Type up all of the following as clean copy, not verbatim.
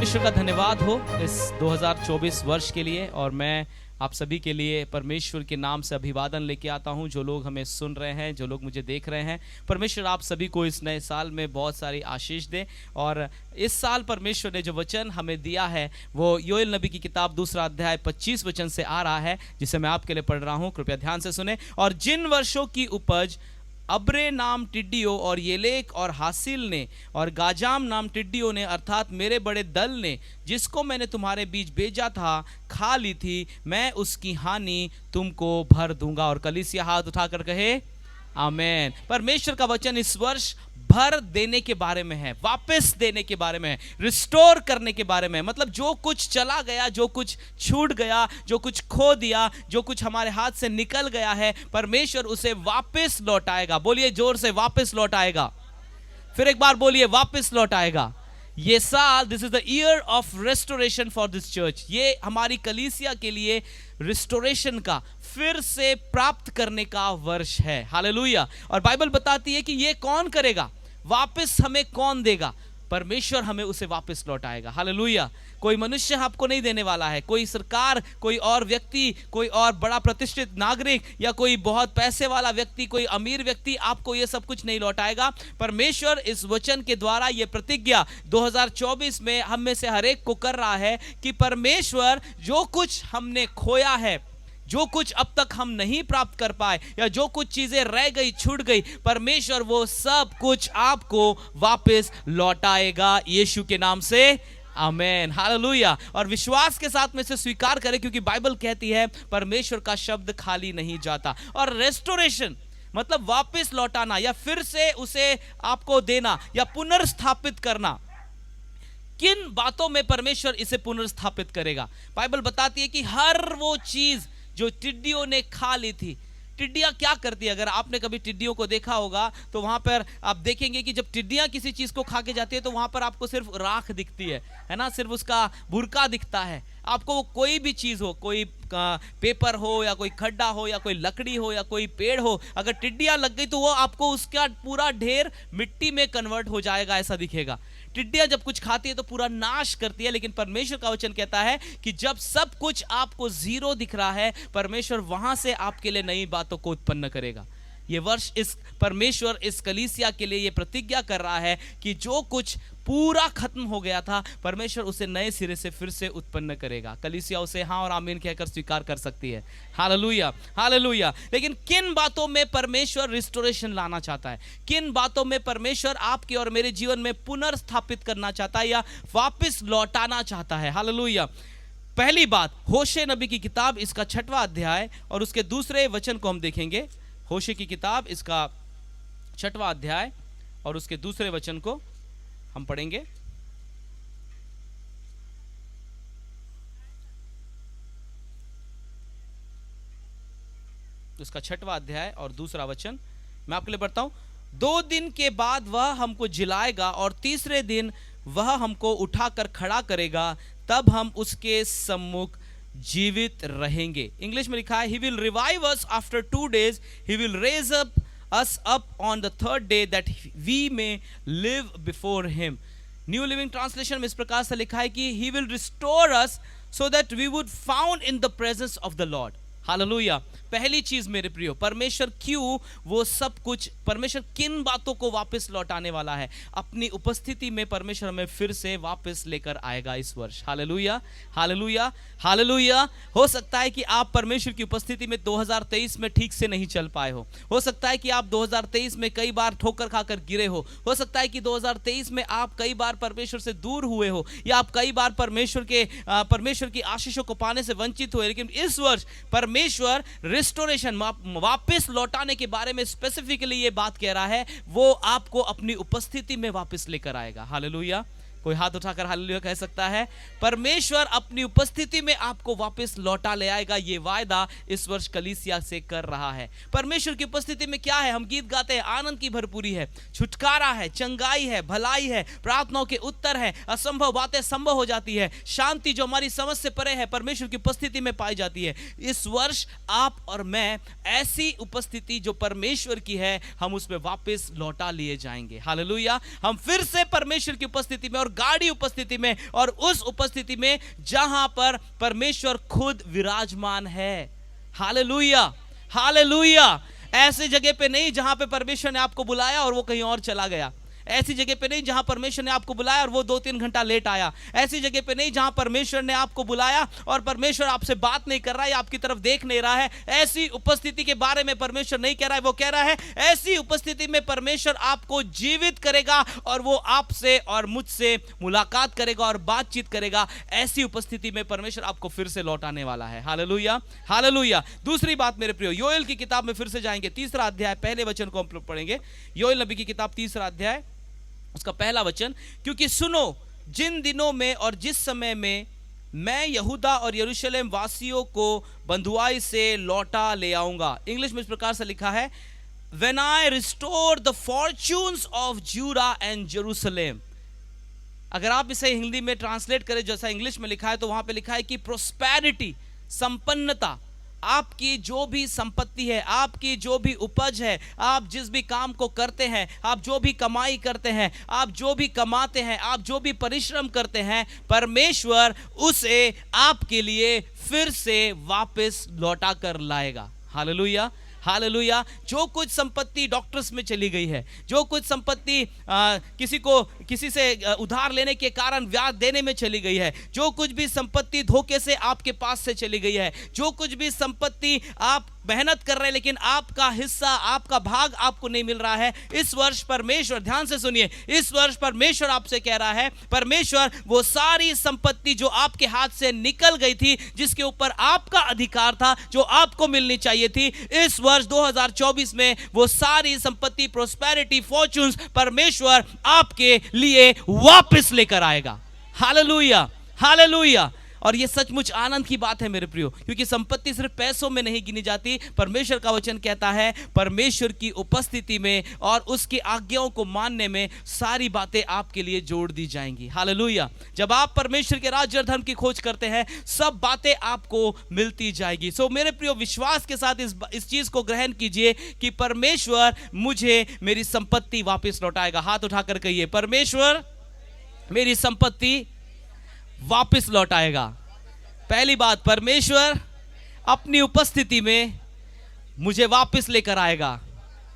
ईश्वर का धन्यवाद हो इस 2024 वर्ष के लिए। और मैं आप सभी के लिए परमेश्वर के नाम से अभिवादन लेके आता हूं। जो लोग हमें सुन रहे हैं, जो लोग मुझे देख रहे हैं, परमेश्वर आप सभी को इस नए साल में बहुत सारी आशीष दे। और इस साल परमेश्वर ने जो वचन हमें दिया है वो योएल नबी की किताब 2 अध्याय 25 वचन से आ रहा है, जिसे मैं आपके लिए पढ़ रहा हूं। कृपया ध्यान से सुने। और जिन वर्षों की उपज अब्रे नाम टिड्डियों और येलेक और हासिल ने और गाजाम नाम टिड्डियों ने अर्थात मेरे बड़े दल ने जिसको मैंने तुम्हारे बीच भेजा था खा ली थी, मैं उसकी हानि तुमको भर दूंगा। और कलीसिया हाथ उठाकर कहे आमेन। परमेश्वर का वचन इस वर्ष भर देने के बारे में है, वापस देने के बारे में है, रिस्टोर करने के बारे में है। मतलब जो कुछ चला गया, जो कुछ छूट गया, जो कुछ खो दिया, जो कुछ हमारे हाथ से निकल गया है, परमेश्वर उसे वापस लौटाएगा। बोलिए जोर से, वापस लौटाएगा। फिर एक बार बोलिए, वापस लौटाएगा। ये साल, this is the year of restoration for this church. ये हमारी कलीसिया के लिए रिस्टोरेशन का, फिर से प्राप्त करने का वर्ष है। हालेलुया। और बाइबल बताती है कि ये कौन करेगा, वापस हमें कौन देगा? परमेश्वर हमें उसे वापस लौटाएगा। हालेलुया। कोई मनुष्य आपको नहीं देने वाला है, कोई सरकार, कोई और व्यक्ति, कोई और बड़ा प्रतिष्ठित नागरिक या कोई बहुत पैसे वाला व्यक्ति, कोई अमीर व्यक्ति आपको ये सब कुछ नहीं लौटाएगा। परमेश्वर इस वचन के द्वारा ये प्रतिज्ञा 2024 में हम में से हर एक को कर रहा है कि परमेश्वर जो कुछ हमने खोया है, जो कुछ अब तक हम नहीं प्राप्त कर पाए, या जो कुछ चीजें रह गई, छूट गई, परमेश्वर वो सब कुछ आपको वापस लौटाएगा यीशु के नाम से। आमेन। हालेलुया। और विश्वास के साथ में इसे स्वीकार करें, क्योंकि बाइबल कहती है परमेश्वर का शब्द खाली नहीं जाता। और रेस्टोरेशन मतलब वापस लौटाना या फिर से उसे आपको देना या पुनर्स्थापित करना। किन बातों में परमेश्वर इसे पुनर्स्थापित करेगा? बाइबल बताती है कि हर वो चीज जो टिड्डियों ने खा ली थी। टिड्डियां क्या करती है? अगर आपने कभी टिड्डियों को देखा होगा तो वहां पर आप देखेंगे कि जब टिड्डियां किसी चीज को खा के जाती है तो वहां पर आपको सिर्फ राख दिखती है ना, सिर्फ उसका बुरका दिखता है। आपको कोई भी चीज हो, कोई पेपर हो या कोई खड्डा हो या कोई लकड़ी हो या कोई पेड़ हो, अगर टिड्डियां लग गई तो वो आपको उसका पूरा ढेर मिट्टी में कन्वर्ट हो जाएगा, ऐसा दिखेगा। टिड्डियां जब कुछ खाती है तो पूरा नाश करती है, लेकिन परमेश्वर का वचन कहता है कि जब सब कुछ आपको जीरो दिख रहा है, परमेश्वर वहां से आपके लिए नई बातों को उत्पन्न करेगा। ये वर्ष इस परमेश्वर इस कलीसिया के लिए ये प्रतिज्ञा कर रहा है कि जो कुछ पूरा खत्म हो गया था, परमेश्वर उसे नए सिरे से फिर से उत्पन्न करेगा। कलीसिया उसे हाँ और आमीन कहकर स्वीकार कर सकती है। Hallelujah, hallelujah. लेकिन किन बातों में परमेश्वर रिस्टोरेशन लाना चाहता है? किन बातों में परमेश्वर आपके और मेरे जीवन में पुनर्स्थापित करना चाहता है या वापस लौटाना चाहता है? हालेलुया। पहली बात, होशे नबी की किताब इसका 6वां अध्याय और उसके दूसरे वचन को हम देखेंगे। होशे की किताब इसका 6वां अध्याय और उसके दूसरे वचन को हम पढ़ेंगे। उसका 6वां अध्याय और दूसरा वचन मैं आपके लिए पढ़ता हूं। 2 दिन के बाद वह हमको जिलाएगा और तीसरे दिन वह हमको उठाकर खड़ा करेगा, तब हम उसके सम्मुख जीवित रहेंगे। इंग्लिश में लिखा है, He will revive us after 2 days. He will raise us up on the 3rd day that we may live before Him. New living translation में इस प्रकार से लिखा है कि He will restore us so that we would found in the presence of the Lord. Hallelujah. पहली चीज मेरे प्रियो, परमेश्वर क्यों वो सब कुछ, परमेश्वर किन बातों को वापस लौटाने वाला है? अपनी उपस्थिति में परमेश्वर हमें फिर से वापस लेकर आएगा इस वर्ष। Hallelujah, hallelujah, hallelujah. हो सकता है कि आप परमेश्वर की उपस्थिति में 2023 में ठीक से नहीं चल पाए हो सकता है कि आप 2023 में कई बार ठोकर खाकर गिरे हो सकता है कि 2023 में आप कई बार परमेश्वर से दूर हुए हो या आप कई बार परमेश्वर की आशीषों को पाने से वंचित हुए। लेकिन इस वर्ष परमेश्वर रिस्टोरेशन, वापस लौटाने के बारे में स्पेसिफिकली ये बात कह रहा है। वो आपको अपनी उपस्थिति में वापस लेकर आएगा। हालेलुया। कोई हाथ उठाकर हालेलुया कह सकता है? परमेश्वर अपनी उपस्थिति में आपको वापस लौटा ले आएगा। ये वायदा इस वर्ष कलीसिया से कर रहा है। परमेश्वर की उपस्थिति में क्या है? हम गीत गाते हैं, आनंद की भरपूरी है, छुटकारा है, चंगाई है, भलाई है, प्रार्थनाओं के उत्तर है, असंभव बातें संभव हो जाती है, शांति जो हमारी समझ से परे है परमेश्वर की उपस्थिति में पाई जाती है। इस वर्ष आप और मैं ऐसी उपस्थिति जो परमेश्वर की है, हम उसमें वापस लौटा लिए जाएंगे। हालेलुया। हम फिर से परमेश्वर की उपस्थिति में, और गाढ़ी उपस्थिति में, और उस उपस्थिति में जहां पर परमेश्वर खुद विराजमान है। Hallelujah, hallelujah. ऐसी जगह पे नहीं जहां पे परमेश्वर ने आपको बुलाया और वो कहीं और चला गया। ऐसी जगह पे नहीं जहां परमेश्वर ने आपको बुलाया और वो 2-3 घंटा लेट आया। ऐसी जगह पे नहीं जहां परमेश्वर ने आपको बुलाया और परमेश्वर आपसे बात नहीं कर रहा है, आपकी तरफ देख नहीं रहा है। ऐसी उपस्थिति के बारे में परमेश्वर नहीं कह रहा है, वो कह रहा है ऐसी उपस्थिति में परमेश्वर आपको जीवित करेगा और वो आपसे और मुझसे मुलाकात करेगा और बातचीत करेगा। ऐसी उपस्थिति में परमेश्वर आपको फिर से लौटाने वाला है। Hallelujah, hallelujah. दूसरी बात मेरे प्रियो, योएल की किताब में फिर से जाएंगे, 3 अध्याय, पहले वचन को हम लोग पढ़ेंगे। योएल नबी की किताब 3 अध्याय, उसका पहला वचन। क्योंकि सुनो, जिन दिनों में और जिस समय में मैं यहूदा और यरूशलेम वासियों को बंधुआई से लौटा ले आऊंगा। इंग्लिश में इस प्रकार से लिखा है, When I restore the fortunes of Judah and Jerusalem। अगर आप इसे हिंदी में ट्रांसलेट करें जैसा इंग्लिश में लिखा है, तो वहां पे लिखा है कि प्रोस्पेरिटी, संपन्नता, आपकी जो भी संपत्ति है, आपकी जो भी उपज है, आप जिस भी काम को करते हैं, आप जो भी कमाई करते हैं, आप जो भी कमाते हैं, आप जो भी परिश्रम करते हैं, परमेश्वर उसे आपके लिए फिर से वापस लौटा कर लाएगा। Hallelujah, hallelujah. जो कुछ संपत्ति डॉक्टर्स में चली गई है, जो कुछ संपत्ति किसी से उधार लेने के कारण ब्याज देने में चली गई है, जो कुछ भी संपत्ति धोखे से आपके पास से चली गई है, जो कुछ भी संपत्ति आप मेहनत कर रहे हैं लेकिन आपका हिस्सा, आपका भाग आपको नहीं मिल रहा है, इस वर्ष परमेश्वर, ध्यान से सुनिए, इस वर्ष परमेश्वर आपसे कह रहा है, परमेश्वर वो सारी संपत्ति जो आपके हाथ से निकल गई थी, जिसके ऊपर आपका अधिकार था, जो आपको मिलनी चाहिए थी, इस वर्ष 2024 में वो सारी संपत्ति, प्रोस्पेरिटी, फॉर्च्यून्स परमेश्वर आपके लिए वापस लेकर आएगा। Hallelujah, hallelujah. और ये सचमुच आनंद की बात है मेरे प्रियो, क्योंकि संपत्ति सिर्फ पैसों में नहीं गिनी जाती। परमेश्वर का वचन कहता है परमेश्वर की उपस्थिति में और उसकी आज्ञाओं को मानने में सारी बातें आपके लिए जोड़ दी जाएंगी। हालेलुया। जब आप परमेश्वर के राज्य और धर्म की खोज करते हैं, सब बातें आपको मिलती जाएगी। सो मेरे प्रियो, विश्वास के साथ इस चीज को ग्रहण कीजिए कि परमेश्वर मुझे मेरी संपत्ति वापस लौटाएगा। हाथ उठाकर कहिए, परमेश्वर मेरी संपत्ति वापस लौटाएगा। पहली बात, परमेश्वर अपनी उपस्थिति में मुझे वापस लेकर आएगा।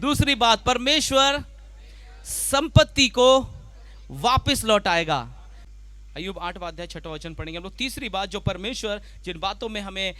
दूसरी बात, परमेश्वर संपत्ति को वापस लौटाएगा। अय्यूब 8वां अध्याय 6वां वचन पढ़ेंगे हम लोग। तीसरी बात, जो परमेश्वर जिन बातों में हमें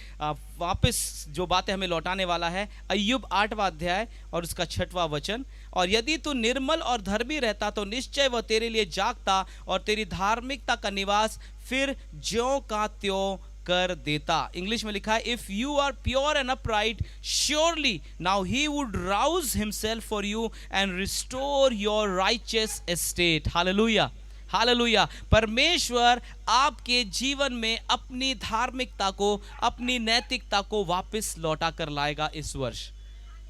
वापस जो बातें हमें लौटाने वाला है, अय्यूब 8वां अध्याय और उसका 6वां वचन। और यदि तू निर्मल और धर्मी रहता तो निश्चय वह तेरे लिए जागता और तेरी धार्मिकता का निवास फिर ज्यों का त्यों कर देता। इंग्लिश में लिखा है, if you are pure and upright surely now he would rouse himself for you and restore your righteous estate. Hallelujah, hallelujah. परमेश्वर आपके जीवन में अपनी धार्मिकता को, अपनी नैतिकता को वापस लौटा कर लाएगा इस वर्ष।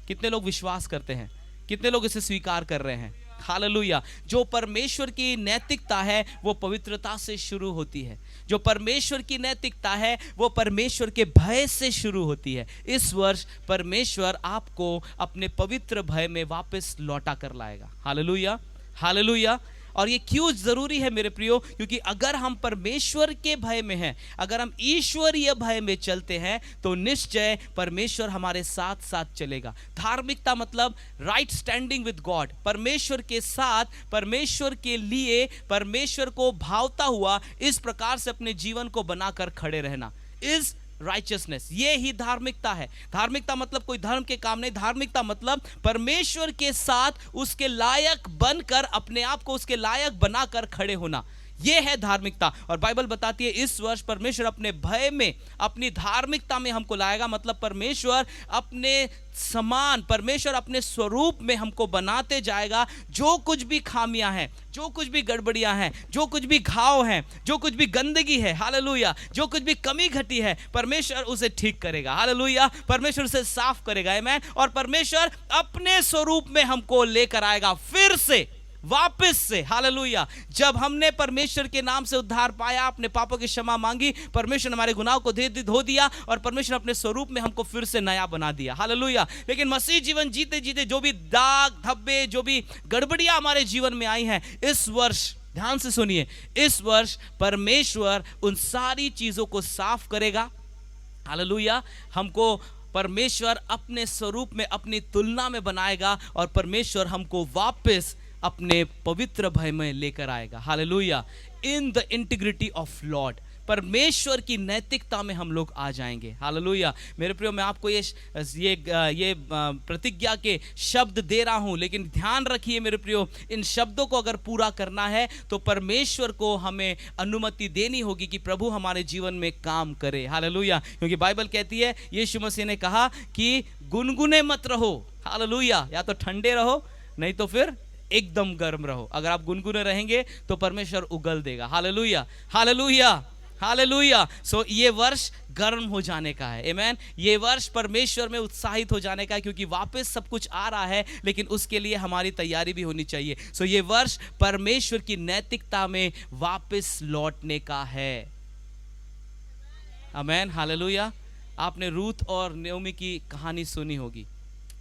कितने लोग विश्वास करते हैं? कितने लोग इसे स्वीकार कर रहे हैं? हालेलुया। जो परमेश्वर की नैतिकता है वो पवित्रता से शुरू होती है। जो परमेश्वर की नैतिकता है वो परमेश्वर के भय से शुरू होती है। इस वर्ष परमेश्वर आपको अपने पवित्र भय में वापस लौटा कर लाएगा। Hallelujah, hallelujah. और ये क्यों जरूरी है मेरे प्रियो? क्योंकि अगर हम परमेश्वर के भय में हैं, अगर हम ईश्वरीय भय में चलते हैं, तो निश्चय परमेश्वर हमारे साथ साथ चलेगा। धार्मिकता मतलब राइट स्टैंडिंग विद गॉड, परमेश्वर के साथ, परमेश्वर के लिए, परमेश्वर को भावता हुआ इस प्रकार से अपने जीवन को बनाकर खड़े रहना इज राइचियसनेस। ये ही धार्मिकता है। धार्मिकता मतलब कोई धर्म के काम नहीं। धार्मिकता मतलब परमेश्वर के साथ उसके लायक बनकर, अपने आप को उसके लायक बनाकर खड़े होना, ये है धार्मिकता। और बाइबल बताती है इस वर्ष परमेश्वर अपने भय में, अपनी धार्मिकता में हमको लाएगा। मतलब परमेश्वर अपने समान, परमेश्वर अपने स्वरूप में हमको बनाते जाएगा। जो कुछ भी खामियां हैं, जो कुछ भी गड़बड़ियां हैं, जो कुछ भी घाव हैं, जो कुछ भी गंदगी है, हालेलुया, जो कुछ भी कमी घटी है, परमेश्वर उसे ठीक करेगा। हालेलुया, परमेश्वर उसे साफ करेगा। आमीन। और परमेश्वर अपने स्वरूप में हमको लेकर आएगा फिर से, वापस से। हालेलुया। जब हमने परमेश्वर के नाम से उद्धार पाया, अपने पापों की क्षमा मांगी, परमेश्वर ने हमारे गुनाहों को धो दिया और परमेश्वर अपने स्वरूप में हमको फिर से नया बना दिया। हालेलुया। लेकिन मसीह जीवन जीते जीते जो भी दाग धब्बे, जो भी गड़बड़ियां हमारे जीवन में आई हैं, इस वर्ष ध्यान से सुनिए, इस वर्ष परमेश्वर उन सारी चीजों को साफ करेगा। हालेलुया। हमको परमेश्वर अपने स्वरूप में, अपनी तुलना में बनाएगा और परमेश्वर हमको वापस अपने पवित्र भय में लेकर आएगा। Hallelujah. In the integrity of Lord, परमेश्वर की नैतिकता में हम लोग आ जाएंगे। हालेलुया। मेरे प्रियो, मैं आपको ये प्रतिज्ञा के शब्द दे रहा हूं, लेकिन ध्यान रखिए मेरे प्रियो, इन शब्दों को अगर पूरा करना है तो परमेश्वर को हमें अनुमति देनी होगी कि प्रभु हमारे जीवन में काम करे। हालेलुया। क्योंकि बाइबल कहती है, यीशु मसीह ने कहा कि गुनगुने मत रहो। हालेलुया। या तो ठंडे रहो, नहीं तो फिर एकदम गर्म रहो। अगर आप गुनगुने रहेंगे तो परमेश्वर उगल देगा। Hallelujah, hallelujah, hallelujah. सो ये वर्ष गर्म हो जाने का है। आमीन। ये वर्ष परमेश्वर में उत्साहित हो जाने का है, क्योंकि वापस सब कुछ आ रहा है, लेकिन उसके लिए हमारी तैयारी भी होनी चाहिए। सो ये वर्ष परमेश्वर की नैतिकता में वापस लौटने का है। आमीन, हालेलुया। आपने रूथ और नयोमी की कहानी सुनी होगी,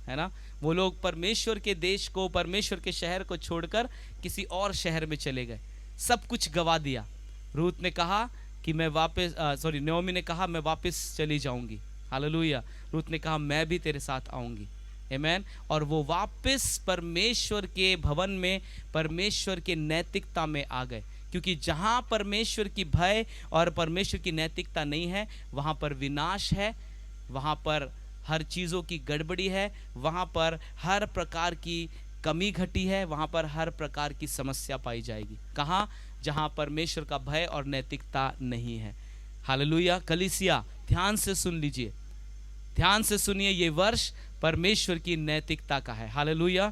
है ना। वो लोग परमेश्वर के देश को, परमेश्वर के शहर को छोड़कर किसी और शहर में चले गए, सब कुछ गवा दिया। रूथ ने कहा कि मैं वापस, नयोमी ने कहा मैं वापस चली जाऊंगी। हालेलुया। रूथ ने कहा मैं भी तेरे साथ आऊंगी। आमीन। और वो वापस परमेश्वर के भवन में, परमेश्वर के नैतिकता में आ गए, क्योंकि जहां परमेश्वर की भय और परमेश्वर की नैतिकता नहीं है, वहां पर विनाश है, वहां पर हर चीज़ों की गड़बड़ी है, वहाँ पर हर प्रकार की कमी घटी है, वहाँ पर हर प्रकार की समस्या पाई जाएगी। कहाँ? जहाँ परमेश्वर का भय और नैतिकता नहीं है। हालेलुया। कलीसिया, ध्यान से सुन लीजिए, ध्यान से सुनिए, ये वर्ष परमेश्वर की नैतिकता का है। Hallelujah,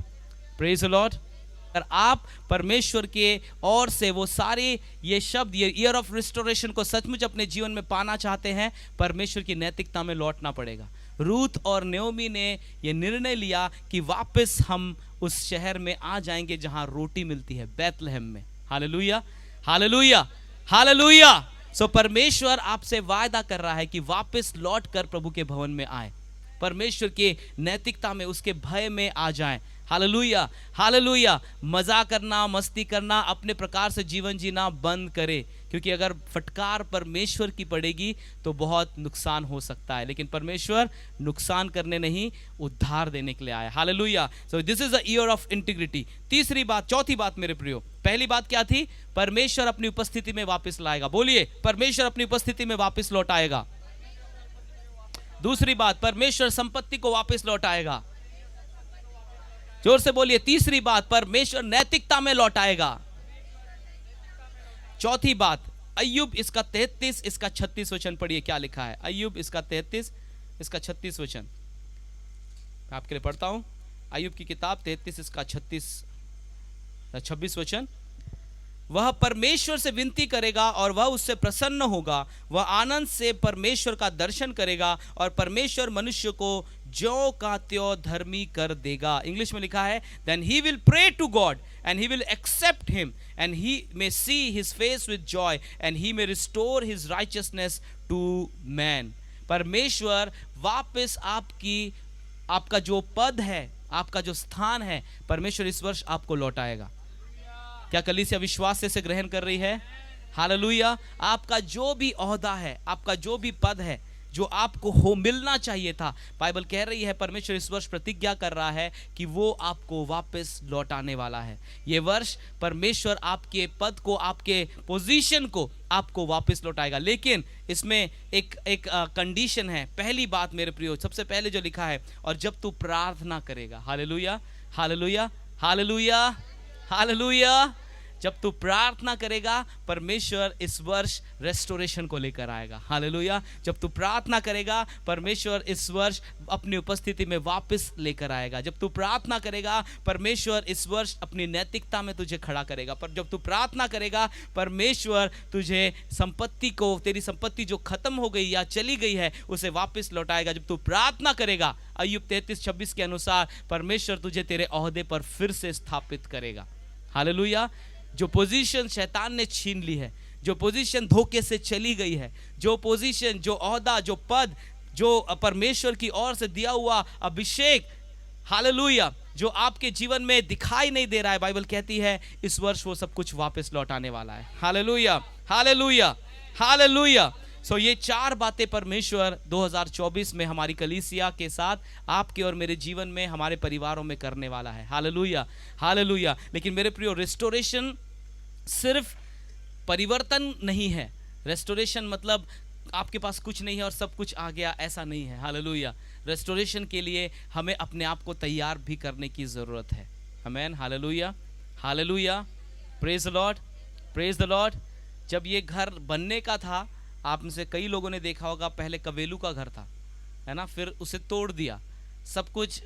praise the Lord. अगर आप परमेश्वर के ओर से वो सारे ये शब्द, ये ईयर ऑफ रिस्टोरेशन को सचमुच अपने जीवन में पाना चाहते हैं, परमेश्वर की नैतिकता में लौटना पड़ेगा। रूथ और नयोमी ने ये निर्णय लिया कि वापस हम उस शहर में आ जाएंगे जहां रोटी मिलती है, बैतलहम में। Hallelujah, hallelujah, hallelujah. सो परमेश्वर आपसे वायदा कर रहा है कि वापस लौट कर प्रभु के भवन में आए, परमेश्वर के नैतिकता में, उसके भय में आ जाएं। Hallelujah, hallelujah. मजा करना, मस्ती करना, अपने प्रकार से जीवन जीना बंद करे, क्योंकि अगर फटकार परमेश्वर की पड़ेगी तो बहुत नुकसान हो सकता है। लेकिन परमेश्वर नुकसान करने नहीं, उद्धार देने के लिए आया। Hallelujah. So this is the year of integrity. तीसरी बात, चौथी बात मेरे प्रियो, पहली बात क्या थी? परमेश्वर अपनी उपस्थिति में वापस लाएगा। बोलिए, परमेश्वर अपनी उपस्थिति में वापस लौटाएगा। दूसरी बात, परमेश्वर संपत्ति को वापस लौटाएगा। जोर से बोलिए। तीसरी बात, परमेश्वर नैतिकता में लौटाएगा। चौथी बात, अय्यूब इसका 33 इसका 36 वचन पढ़िए, क्या लिखा है। अय्यूब इसका 33 इसका 36 वचन मैं आपके लिए पढ़ता हूं। अय्यूब की किताब 33 इसका 26 वचन। वह परमेश्वर से विनती करेगा और वह उससे प्रसन्न होगा, वह आनंद से परमेश्वर का दर्शन करेगा और परमेश्वर मनुष्य को ज्यों का त्यों धर्मी कर देगा। इंग्लिश में लिखा है, then he will pray to God and he will accept him and he may see his face with joy and he may restore his righteousness to man। परमेश्वर वापस आपका जो पद है, आपका जो स्थान है, परमेश्वर इस वर्ष आपको लौटाएगा। क्या कलीसिया विश्वास से ग्रहण कर रही है? हालेलुया। आपका जो भी ओहदा है, आपका जो भी पद है, जो आपको हो मिलना चाहिए था, बाइबल कह रही है, परमेश्वर इस वर्ष प्रतिज्ञा कर रहा है कि वो आपको वापस लौटाने वाला है। ये वर्ष परमेश्वर आपके पद को, आपके पोजीशन को आपको वापस लौटाएगा। लेकिन इसमें एक कंडीशन है। पहली बात मेरे प्रियो, सबसे पहले जो लिखा है, और जब तू प्रार्थना करेगा। Hallelujah, hallelujah, hallelujah, hallelujah. जब तू प्रार्थना करेगा, परमेश्वर इस वर्ष रेस्टोरेशन को लेकर आएगा। हालेलुया। जब तू प्रार्थना करेगा, परमेश्वर इस वर्ष अपनी उपस्थिति में वापस लेकर आएगा। जब तू प्रार्थना करेगा, परमेश्वर इस वर्ष अपनी नैतिकता में तुझे खड़ा करेगा। पर जब तू प्रार्थना करेगा, परमेश्वर तुझे संपत्ति को, तेरी संपत्ति जो खत्म हो गई या चली गई है, उसे वापस लौटाएगा। जब तू प्रार्थना करेगा, अय्यूब 33:26 के अनुसार, परमेश्वर तुझे तेरे ओहदे पर फिर से स्थापित करेगा। हालेलुया। जो पोजीशन शैतान ने छीन ली है, जो पोजीशन धोखे से चली गई है, जो पोजीशन, जो ओहदा, जो पद, जो परमेश्वर की ओर से दिया हुआ अभिषेक हालेलुया। जो आपके जीवन में दिखाई नहीं दे रहा है, बाइबल कहती है इस वर्ष वो सब कुछ वापस लौट आने वाला है। Hallelujah, hallelujah, hallelujah. सो ये 4 बातें परमेश्वर 2024 में हमारी कलीसिया के साथ, आपके और मेरे जीवन में, हमारे परिवारों में करने वाला है। Hallelujah, hallelujah. लेकिन मेरे प्रियो, रेस्टोरेशन सिर्फ परिवर्तन नहीं है। रेस्टोरेशन मतलब आपके पास कुछ नहीं है और सब कुछ आ गया, ऐसा नहीं है। हालेलुया। रेस्टोरेशन के लिए हमें अपने आप को तैयार भी करने की ज़रूरत है। आमीन, hallelujah, hallelujah. Praise the Lord, praise the Lord. जब ये घर बनने का था, आप में से कई लोगों ने देखा होगा, पहले कवेलू का घर था, है ना, फिर उसे तोड़ दिया, सब कुछ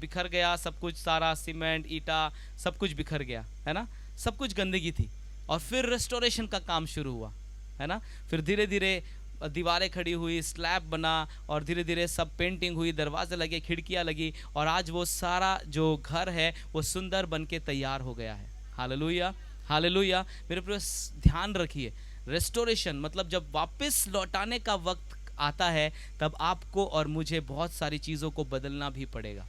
बिखर गया, सब कुछ, सारा सीमेंट ईटा सब कुछ बिखर गया, है ना, सब कुछ गंदगी थी। और फिर रेस्टोरेशन का काम शुरू हुआ, है ना। फिर धीरे धीरे दीवारें खड़ी हुई, स्लैब बना, और धीरे धीरे सब पेंटिंग हुई, दरवाजे लगे, खिड़कियां लगी, और आज वो सारा जो घर है वो सुंदर बन के तैयार हो गया है। Hallelujah, hallelujah. मेरे प्रिय, ध्यान रखिए, रेस्टोरेशन मतलब जब वापस लौटाने का वक्त आता है, तब आपको और मुझे बहुत सारी चीज़ों को बदलना भी पड़ेगा।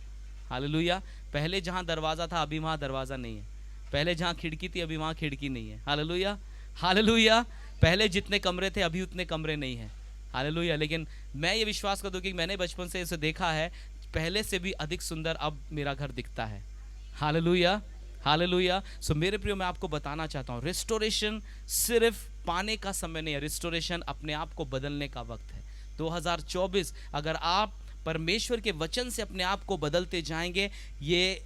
हालेलुया। पहले जहाँ दरवाज़ा था अभी वहाँ दरवाज़ा नहीं है, पहले जहाँ खिड़की थी अभी वहाँ खिड़की नहीं है। Hallelujah, hallelujah. पहले जितने कमरे थे अभी उतने कमरे नहीं हैं। हालेलुया। लेकिन मैं ये विश्वास कर दूं कि मैंने बचपन से इसे देखा है, पहले से भी अधिक सुंदर अब मेरा घर दिखता है। Hallelujah, hallelujah. सो मेरे प्रियो, मैं आपको बताना चाहता हूँ, रेस्टोरेशन सिर्फ पाने का समय नहीं है, रेस्टोरेशन अपने आप को बदलने का वक्त है। 2024 अगर आप परमेश्वर के वचन से अपने आप को बदलते जाएंगे, ये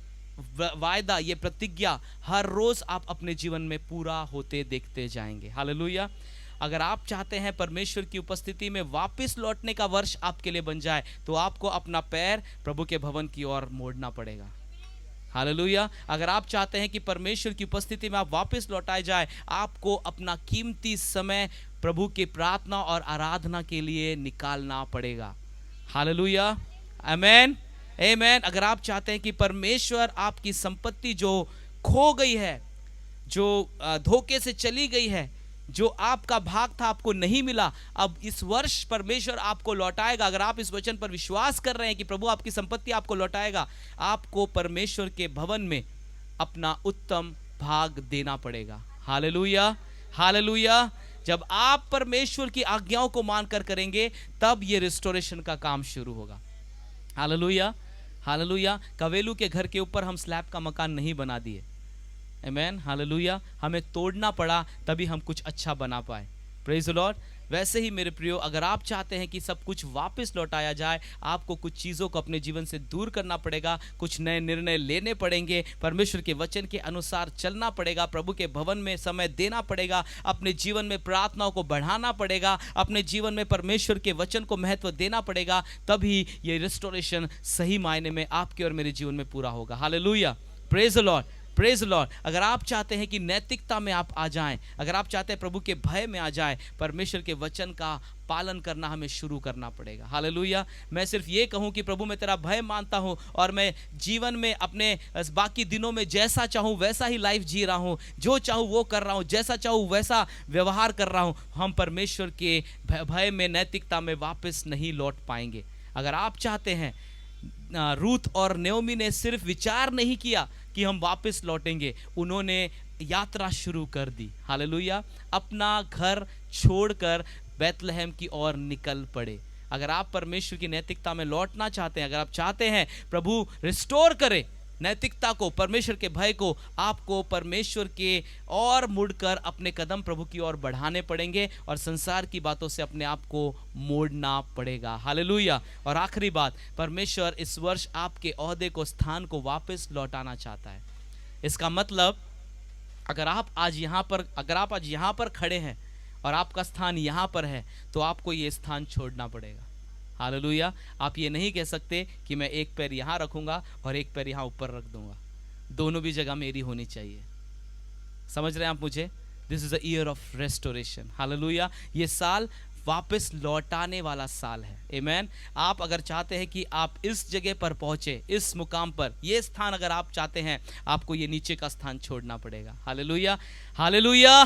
वायदा, ये प्रतिज्ञा हर रोज आप अपने जीवन में पूरा होते देखते जाएंगे। हालेलुया। अगर आप चाहते हैं परमेश्वर की उपस्थिति में वापस लौटने का वर्ष आपके लिए बन जाए, तो आपको अपना पैर प्रभु के भवन की ओर मोड़ना पड़ेगा। हालेलुया। अगर आप चाहते हैं कि परमेश्वर की उपस्थिति में आप वापस लौटाए जाए, आपको अपना कीमती समय प्रभु की प्रार्थना और आराधना के लिए निकालना पड़ेगा। हालेलुया, आमीन, आमीन। अगर आप चाहते हैं कि परमेश्वर आपकी संपत्ति जो खो गई है, जो धोखे से चली गई है, जो आपका भाग था आपको नहीं मिला, अब इस वर्ष परमेश्वर आपको लौटाएगा। अगर आप इस वचन पर विश्वास कर रहे हैं कि प्रभु आपकी संपत्ति आपको लौटाएगा, आपको परमेश्वर के भवन में अपना उत्तम भाग देना पड़ेगा। Hallelujah, hallelujah. जब आप परमेश्वर की आज्ञाओं को मानकर करेंगे, तब ये रिस्टोरेशन का काम शुरू होगा। Hallelujah, hallelujah. कवेलू के घर के ऊपर हम स्लैब का मकान नहीं बना दिए। आमीन, हालेलुया। हमें तोड़ना पड़ा तभी हम कुछ अच्छा बना पाए। Praise the Lord. वैसे ही मेरे प्रियो, अगर आप चाहते हैं कि सब कुछ वापस लौटाया जाए, आपको कुछ चीज़ों को अपने जीवन से दूर करना पड़ेगा, कुछ नए निर्णय लेने पड़ेंगे, परमेश्वर के वचन के अनुसार चलना पड़ेगा, प्रभु के भवन में समय देना पड़ेगा, अपने जीवन में प्रार्थनाओं को बढ़ाना पड़ेगा, अपने जीवन में परमेश्वर के वचन को महत्व देना पड़ेगा, तभी ये रिस्टोरेशन सही मायने में आपके और मेरे जीवन में पूरा होगा। Hallelujah, praise the Lord, praise the Lord. अगर आप चाहते हैं कि नैतिकता में आप आ जाएं, अगर आप चाहते हैं प्रभु के भय में आ जाएं, परमेश्वर के वचन का पालन करना हमें शुरू करना पड़ेगा। हालेलुया। मैं सिर्फ ये कहूं कि प्रभु मैं तेरा भय मानता हूं और मैं जीवन में अपने बाकी दिनों में जैसा चाहूं वैसा ही लाइफ जी रहा हूं, जो चाहूं वो कर रहा हूं, जैसा चाहूं वैसा व्यवहार कर रहा हूं, हम परमेश्वर के भय में, नैतिकता में वापस नहीं लौट पाएंगे। अगर आप चाहते हैं, रूथ और नयोमी ने सिर्फ विचार नहीं किया कि हम वापस लौटेंगे, उन्होंने यात्रा शुरू कर दी। हालेलुया। अपना घर छोड़कर बैतलहम की ओर निकल पड़े। अगर आप परमेश्वर की नैतिकता में लौटना चाहते हैं, अगर आप चाहते हैं प्रभु रिस्टोर करे नैतिकता को, परमेश्वर के भय को, आपको परमेश्वर के और मुड़कर अपने कदम प्रभु की ओर बढ़ाने पड़ेंगे और संसार की बातों से अपने आप को मोड़ना पड़ेगा। हालेलुया। और आखिरी बात, परमेश्वर इस वर्ष आपके ओहदे को, स्थान को वापस लौटाना चाहता है। इसका मतलब अगर आप आज यहाँ पर खड़े हैं और आपका स्थान यहाँ पर है, तो आपको ये स्थान छोड़ना पड़ेगा। हालेलुया। आप ये नहीं कह सकते कि मैं एक पैर यहाँ रखूंगा और एक पैर यहाँ ऊपर रख दूंगा, दोनों भी जगह मेरी होनी चाहिए। समझ रहे हैं आप मुझे? This is the year of restoration. Hallelujah. ये साल वापस लौटाने वाला साल है। आमीन। आप अगर चाहते हैं कि आप इस जगह पर पहुंचे, इस मुकाम पर, ये स्थान अगर आप चाहते हैं, आपको ये नीचे का स्थान छोड़ना पड़ेगा। Hallelujah, hallelujah,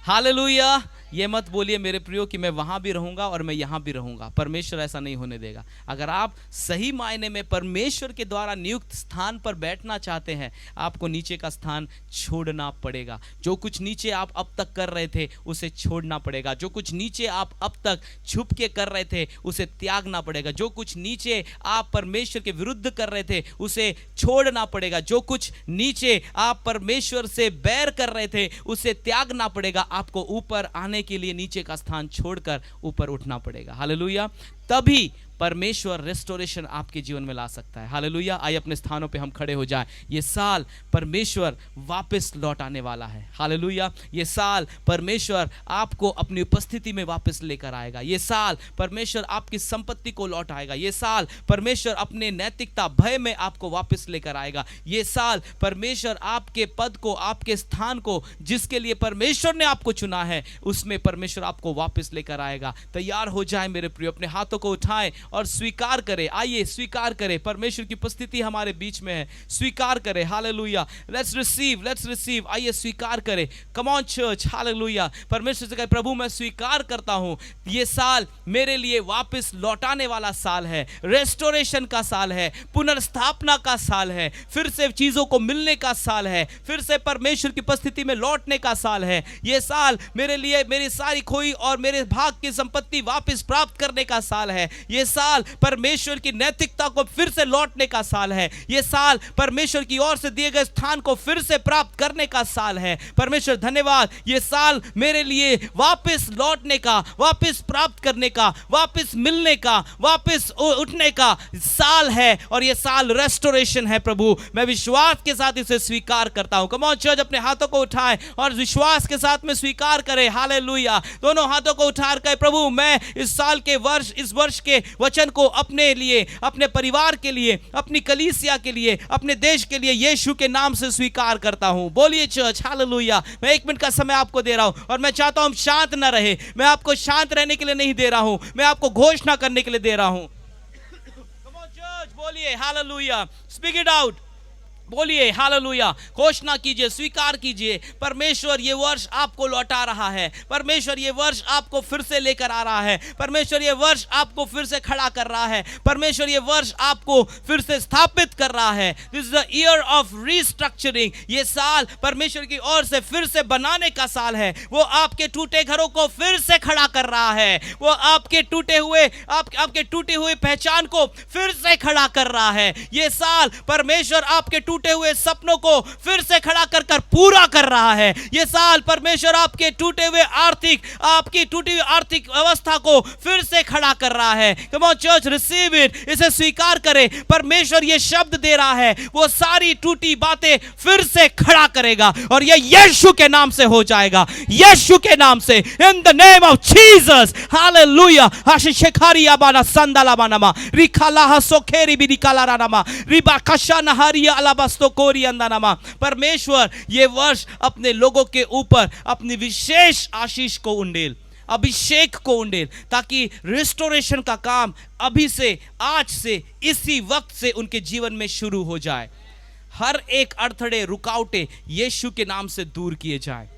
hallelujah. ये मत बोलिए मेरे प्रियो कि मैं वहाँ भी रहूँगा और मैं यहाँ भी रहूँगा। परमेश्वर ऐसा नहीं होने देगा। अगर आप सही मायने में परमेश्वर के द्वारा नियुक्त स्थान पर बैठना चाहते हैं, आपको नीचे का स्थान छोड़ना पड़ेगा। जो कुछ नीचे आप अब तक कर रहे थे उसे छोड़ना पड़ेगा। जो कुछ नीचे आप अब तक छुप के कर रहे थे उसे त्यागना पड़ेगा। जो कुछ नीचे आप परमेश्वर के विरुद्ध कर रहे थे उसे छोड़ना पड़ेगा। जो कुछ नीचे आप परमेश्वर से बैर कर रहे थे उसे त्यागना पड़ेगा। आपको ऊपर आने के लिए नीचे का स्थान छोड़कर ऊपर उठना पड़ेगा। हालेलुया। तभी परमेश्वर रेस्टोरेशन आपके जीवन में ला सकता है। हालेलुया। आइए अपने स्थानों पे हम खड़े हो जाएं। ये साल परमेश्वर वापस लौट आने वाला है। हालेलुया। ये साल परमेश्वर आपको अपनी उपस्थिति में वापस लेकर आएगा। ये साल परमेश्वर आपकी संपत्ति को लौटाएगा। ये साल परमेश्वर अपने नैतिकता भय में आपको वापस लेकर आएगा। ये साल परमेश्वर आपके पद को, आपके स्थान को, जिसके लिए परमेश्वर ने आपको चुना है, उसमें परमेश्वर आपको वापस लेकर आएगा। तैयार हो जाए मेरे प्रिय, अपने हाथों को उठाएं और स्वीकार करें। आइए स्वीकार करें, परमेश्वर की उपस्थिति हमारे बीच में है। स्वीकार करें। हालेलुया। Let's receive. आइए स्वीकार करें। कम ऑन चर्च। हालेलुया। परमेश्वर से कहे, प्रभु मैं स्वीकार करता हूं, ये साल मेरे लिए वापस लौटाने वाला साल है, रेस्टोरेशन का साल है, पुनर्स्थापना का साल है, फिर से चीजों को मिलने का साल है, फिर से परमेश्वर की उपस्थिति में लौटने का साल है। ये साल मेरे लिए मेरी सारी खोई और मेरे भाग की संपत्ति वापस प्राप्त करने का साल है। ये साल परमेश्वर की नैतिकता को फिर से लौटने का साल है। ये साल परमेश्वर की ओर से दिए गए स्थान को फिर से प्राप्त करने का साल है। परमेश्वर धन्यवाद। ये साल मेरे लिए वापस लौटने का, वापस प्राप्त करने का, वापस मिलने का, वापस उठने का साल है। और ये साल रेस्टोरेशन है। प्रभु मैं विश्वास के साथ इसे स्वीकार करता हूं। कम ऑन चर्च, अपने हाथों को उठाएं और विश्वास के साथ में स्वीकार करें। हालेलुया। दोनों हाथों को उठा कर प्रभु मैं इस साल के वर्ष, इस वर्ष के वचन को अपने लिए, अपने परिवार के लिए, अपनी कलीसिया के लिए, अपने देश के लिए यीशु के नाम से स्वीकार करता हूं। बोलिए चर्च। हालेलुया। मैं 1 मिनट का समय आपको दे रहा हूं और मैं चाहता हूं शांत न रहे। मैं आपको शांत रहने के लिए नहीं दे रहा हूं, मैं आपको घोषणा करने के लिए दे रहा हूं। कम ऑन चर्च, बोलिए हालेलुया। Speak it out. बोलिए हालेलुया। घोषणा कीजिए, स्वीकार कीजिए। परमेश्वर ये वर्ष आपको लौटा रहा है। परमेश्वर ये वर्ष आपको फिर से लेकर आ रहा है। परमेश्वर ये वर्ष आपको फिर से खड़ा कर रहा है। परमेश्वर ये वर्ष आपको फिर से स्थापित कर रहा है। This is the year of restructuring. ये साल परमेश्वर की ओर से फिर से बनाने का साल है। वो आपके टूटे घरों को फिर से खड़ा कर रहा है। वो आपके टूटे हुए, आपके टूटी हुई पहचान को फिर से खड़ा कर रहा है। ये साल परमेश्वर आपके टूटे हुए सपनों को फिर से खड़ा कर पूरा कर रहा है। यह साल परमेश्वर आपके टूटे हुए आपकी टूटी हुई आर्थिक अवस्था को फिर से खड़ा कर रहा है। Come on church, receive it. इसे स्वीकार करें। परमेश्वर यह शब्द दे रहा है, वो सारी टूटी बातें फिर से खड़ा करेगा और यह यीशु के नाम से हो जाएगा। यीशु के नाम से, in the name of Jesus. Hallelujah. हाशिशेखारिया बाना संदाला बानामा रिखाला हसोखेरी भी निकाला रानामा रिबा कशा नहारिया अलाबा परमेश्वर ये वर्ष अपने लोगों के ऊपर अपनी विशेष आशीष को उंडेल, अभिषेक को उंडेल, ताकि रेस्टोरेशन का काम अभी से, आज से, इसी वक्त से उनके जीवन में शुरू हो जाए। हर एक अड़थड़े, रुकावटें यीशु के नाम से दूर किए जाए।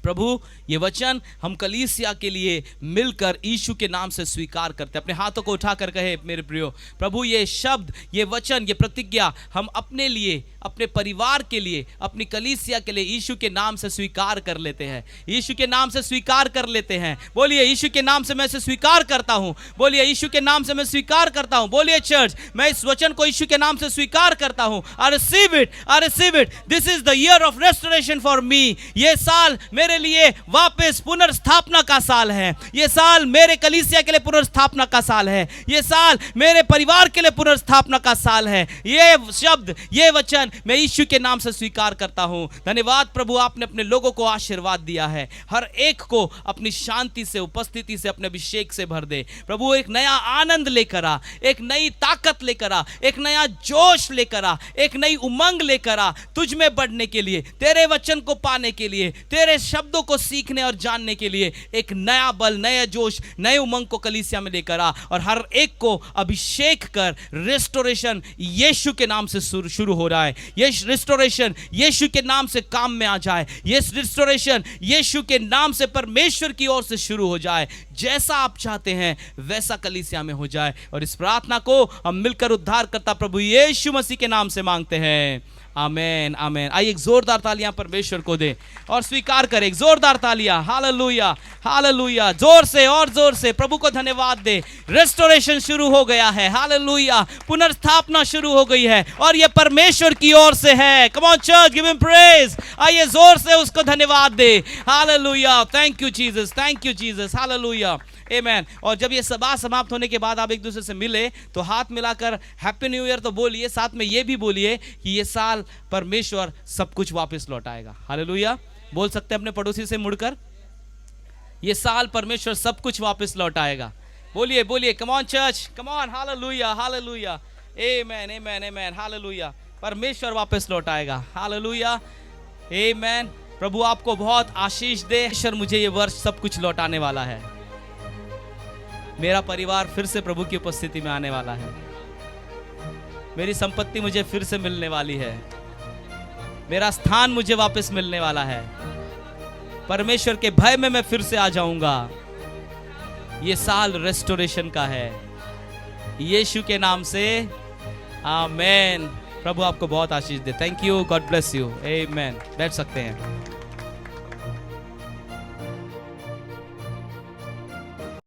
प्रभु ये वचन हम कलीसिया के लिए मिलकर यीशु के नाम से स्वीकार करते हैं। अपने हाथों को उठाकर कहे मेरे प्रियो, प्रभु ये शब्द, ये वचन, ये प्रतिज्ञा हम अपने लिए, अपने परिवार के लिए, अपनी कलीसिया के लिए यीशु के नाम से स्वीकार कर लेते हैं। यीशु के नाम से स्वीकार कर लेते हैं। बोलिए यीशु के नाम से मैं इसे स्वीकार करता हूं। बोलिए यीशु के नाम से मैं स्वीकार करता हूं। बोलिए चर्च, मैं इस वचन को यीशु के नाम से स्वीकार करता हूं। I receive it, I receive it. This is the year of restoration for me. ये साल मेरे लिए वापस पुनर्स्थापना का साल है। ये साल मेरे कलीसिया के लिए पुनर्स्थापना का साल है। ये साल मेरे परिवार के लिए पुनर्स्थापना का साल है। ये शब्द, ये वचन मैं यीशु के नाम से स्वीकार करता हूं। धन्यवाद प्रभु, आपने अपने लोगों को आशीर्वाद दिया है। हर एक को अपनी शांति से, उपस्थिति से, अपने अभिषेक से भर दे। प्रभु एक नया आनंद लेकर आ, एक नई ताकत लेकर आ, एक नया जोश लेकर आ, एक नई उमंग लेकर आ, तुझ में बढ़ने के लिए, तेरे वचन को पाने के लिए, तेरे शब्दों को सीखने और जानने के लिए एक नया बल, नया जोश, नए उमंग को कलीसिया में लेकर आ और हर एक को अभिषेक कर। रेस्टोरेशन यीशु के नाम से शुरू हो रहा है। ये रिस्टोरेशन यीशु के नाम से काम में आ जाए। ये रिस्टोरेशन यीशु के नाम से परमेश्वर की ओर से शुरू हो जाए। जैसा आप चाहते हैं वैसा कलीसिया में हो जाए। और इस प्रार्थना को हम मिलकर उद्धारकर्ता प्रभु यीशु मसीह के नाम से मांगते हैं। आमेन आमेन। आइए एक जोरदार तालियां परमेश्वर को दें और स्वीकार करें। एक जोरदार तालियां। Hallelujah hallelujah. जोर से और जोर से प्रभु को धन्यवाद दे। रेस्टोरेशन शुरू हो गया है। हालेलुया। पुनर्स्थापना शुरू हो गई है और ये परमेश्वर की ओर से है। Come on church, give him praise. आइए जोर से उसको धन्यवाद दे। Hallelujah. Thank you Jesus, thank you Jesus. Hallelujah amen. और जब ये सभा समाप्त होने के बाद आप एक दूसरे से मिले तो हाथ मिलाकर हैप्पी न्यू ईयर तो बोलिए, साथ में ये भी बोलिए कि ये साल परमेश्वर सब कुछ वापस लौटाएगा। हालेलुया। बोल सकते हैं अपने पड़ोसी से मुड़कर, ये साल परमेश्वर सब कुछ वापस लौटाएगा। बोलिए बोलिए, कम on church, come on. Hallelujah hallelujah. Amen amen amen. Hallelujah. परमेश्वर वापस लौटाएगा। Hallelujah amen. प्रभु आपको बहुत आशीष दे। परमेश्वर मुझे ये वर्ष सब कुछ लौटाने वाला है। मेरा परिवार फिर से प्रभु की उपस्थिति में आने वाला है। मेरी संपत्ति मुझे फिर से मिलने वाली है। मेरा स्थान मुझे वापस मिलने वाला है। परमेश्वर के भय में मैं फिर से आ जाऊंगा। ये साल रेस्टोरेशन का है, यीशु के नाम से आमेन। प्रभु आपको बहुत आशीष दे। Thank you, God bless you. Amen. बैठ सकते हैं।